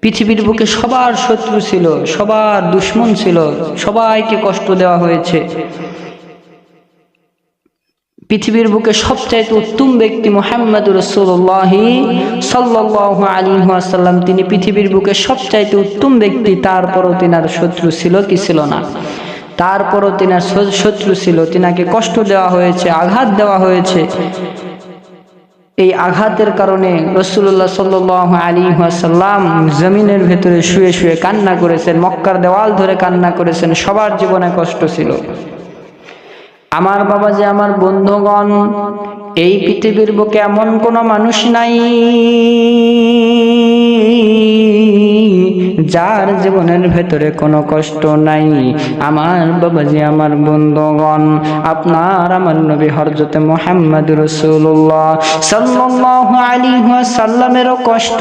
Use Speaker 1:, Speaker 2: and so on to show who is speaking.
Speaker 1: পৃথিবীর বুকে সবার শত্রু ছিল, সবার দুশমন ছিল, সবাইকে কষ্ট দেওয়া হয়েছে। পৃথিবীর বুকে সবচাইতে উত্তম ব্যক্তি মুহাম্মদুর রাসূলুল্লাহ সাল্লাল্লাহু আলাইহি ওয়াসাল্লাম, তিনি পৃথিবীর বুকে সবচাইতে উত্তম ব্যক্তি। তারপরও তিনার শত্রু ছিল কি ছিল না? তারপরও তিনার শত্রু ছিল, তিনাকে কষ্ট দেওয়া হয়েছে, আঘাত দেওয়া হয়েছে। এই আঘাতের কারণে রাসূলুল্লাহ সাল্লাল্লাহু আলাইহি ওয়াসাল্লাম জমিনের ভেতরে শুয়ে শুয়ে কান্না করেছেন, মক্কার দেওয়াল ধরে কান্না করেছেন। সবার জীবনে কষ্ট ছিল। আমার বাবাজি, আমার বন্ধুগণ, এই পৃথিবীর বুকে এমন কোনো মানুষ নাই যার জীবনের ভেতরে কোনো কষ্ট নাই। আমার বাবাজি, আমার বন্ধুগণ, আপনার আমার নবী হযরত মুহাম্মদ রাসূলুল্লাহ সাল্লাল্লাহু আলাইহি ওয়াসাল্লামেরও কষ্ট